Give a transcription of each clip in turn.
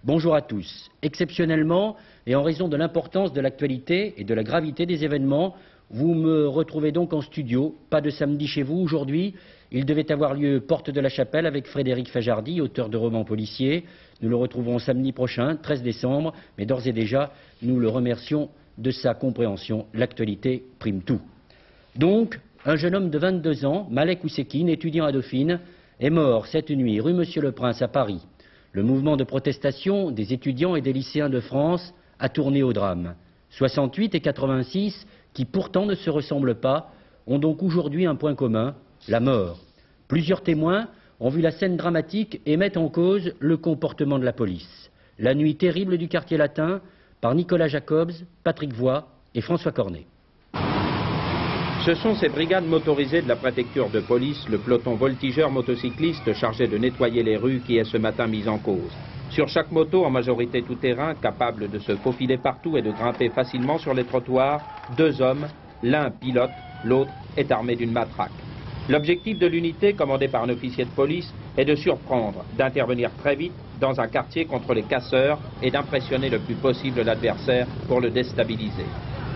Bonjour à tous. Exceptionnellement, et en raison de l'importance de l'actualité et de la gravité des événements, vous me retrouvez donc en studio. Pas de samedi chez vous aujourd'hui. Il devait avoir lieu porte de la Chapelle avec Frédéric Fajardy, auteur de romans policiers. Nous le retrouvons samedi prochain, 13 décembre, mais d'ores et déjà, nous le remercions de sa compréhension. L'actualité prime tout. Donc, un jeune homme de 22 ans, Malek Oussekine, étudiant à Dauphine, est mort cette nuit rue Monsieur-le-Prince à Paris. Le mouvement de protestation des étudiants et des lycéens de France a tourné au drame. 68 et 86, qui pourtant ne se ressemblent pas, ont donc aujourd'hui un point commun, la mort. Plusieurs témoins ont vu la scène dramatique et mettent en cause le comportement de la police. La nuit terrible du quartier latin, par Nicolas Jacobs, Patrick Voix et François Cornet. Ce sont ces brigades motorisées de la préfecture de police, le peloton voltigeur motocycliste chargé de nettoyer les rues qui est ce matin mis en cause. Sur chaque moto, en majorité tout-terrain, capable de se faufiler partout et de grimper facilement sur les trottoirs, deux hommes, l'un pilote, l'autre est armé d'une matraque. L'objectif de l'unité, commandée par un officier de police, est de surprendre, d'intervenir très vite dans un quartier contre les casseurs et d'impressionner le plus possible l'adversaire pour le déstabiliser.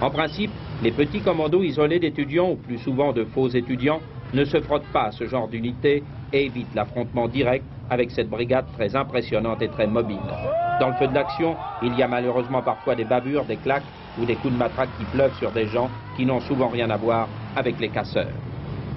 En principe, les petits commandos isolés d'étudiants, ou plus souvent de faux étudiants, ne se frottent pas à ce genre d'unité et évitent l'affrontement direct avec cette brigade très impressionnante et très mobile. Dans le feu de l'action, il y a malheureusement parfois des bavures, des claques ou des coups de matraque qui pleuvent sur des gens qui n'ont souvent rien à voir avec les casseurs.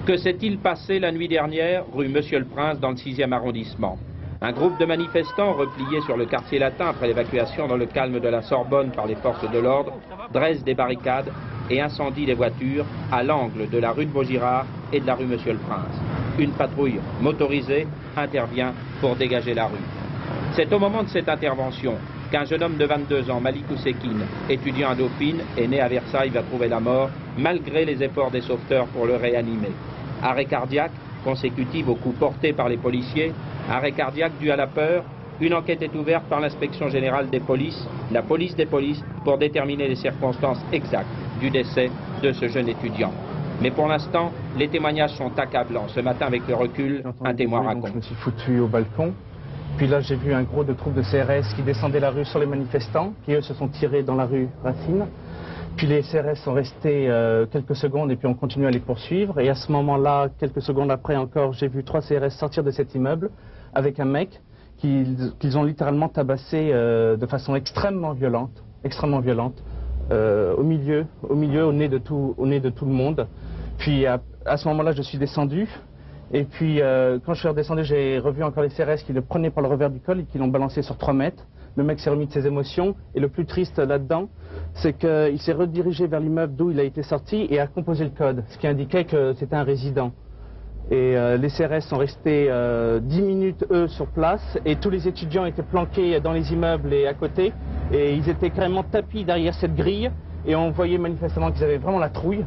Que s'est-il passé la nuit dernière, rue Monsieur-le-Prince, dans le 6e arrondissement? Un groupe de manifestants repliés sur le quartier latin après l'évacuation dans le calme de la Sorbonne par les forces de l'ordre dresse des barricades et incendie les voitures à l'angle de la rue de Vaugirard et de la rue Monsieur-le-Prince. Une patrouille motorisée intervient pour dégager la rue. C'est au moment de cette intervention qu'un jeune homme de 22 ans, Malek Oussekine, étudiant à Dauphine et né à Versailles, va trouver la mort malgré les efforts des sauveteurs pour le réanimer. Arrêt cardiaque consécutif aux coups portés par les policiers, arrêt cardiaque dû à la peur. Une enquête est ouverte par l'inspection générale des polices, la police des polices, pour déterminer les circonstances exactes du décès de ce jeune étudiant. Mais pour l'instant, les témoignages sont accablants. Ce matin, avec le recul, un témoin raconte. Je me suis foutu au balcon. Puis là, j'ai vu un gros de troupes de CRS qui descendaient la rue sur les manifestants, qui eux se sont tirés dans la rue Racine. Puis les CRS sont restés quelques secondes et puis on continue à les poursuivre. Et à ce moment-là, quelques secondes après encore, j'ai vu 3 CRS sortir de cet immeuble avec un mec qu'ils ont littéralement tabassé de façon extrêmement violente, au milieu, au nez de tout le monde. Puis à ce moment-là, je suis descendu. Et puis quand je suis redescendu, j'ai revu encore les CRS qui le prenaient par le revers du col et qui l'ont balancé sur 3 mètres. Le mec s'est remis de ses émotions. Et le plus triste là-dedans, c'est qu'il s'est redirigé vers l'immeuble d'où il a été sorti et a composé le code, ce qui indiquait que c'était un résident. Et les CRS sont restés 10 minutes, eux, sur place, et tous les étudiants étaient planqués dans les immeubles et à côté, et ils étaient carrément tapis derrière cette grille, et on voyait manifestement qu'ils avaient vraiment la trouille.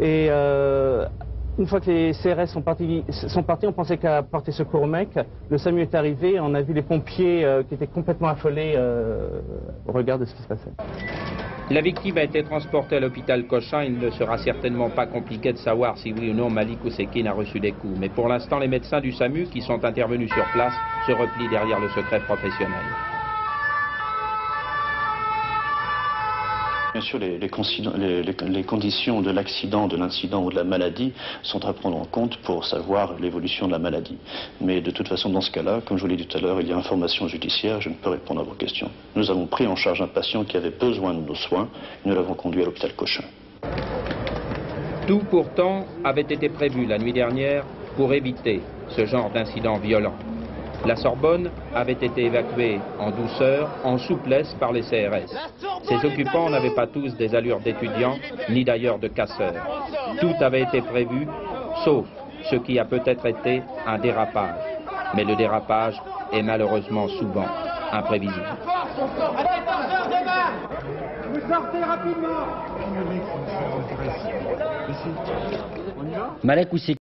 Et une fois que les CRS sont partis, on pensait qu'à porter secours au mec. Le SAMU est arrivé, on a vu les pompiers qui étaient complètement affolés au regard de ce qui se passait. La victime a été transportée à l'hôpital Cochin. Il ne sera certainement pas compliqué de savoir si oui ou non Malek Oussekine a reçu des coups. Mais pour l'instant, les médecins du SAMU qui sont intervenus sur place se replient derrière le secret professionnel. Bien sûr, les conditions de l'accident, de l'incident ou de la maladie sont à prendre en compte pour savoir l'évolution de la maladie. Mais de toute façon, dans ce cas-là, comme je vous l'ai dit tout à l'heure, il y a information judiciaire, je ne peux répondre à vos questions. Nous avons pris en charge un patient qui avait besoin de nos soins et nous l'avons conduit à l'hôpital Cochin. Tout pourtant avait été prévu la nuit dernière pour éviter ce genre d'incident violent. La Sorbonne avait été évacuée en douceur, en souplesse par les CRS. Ses occupants n'avaient pas tous des allures d'étudiants, ni d'ailleurs de casseurs. Tout avait été prévu, sauf ce qui a peut-être été un dérapage. Mais le dérapage est malheureusement souvent imprévisible. Vous sortez rapidement. Malek Oussekine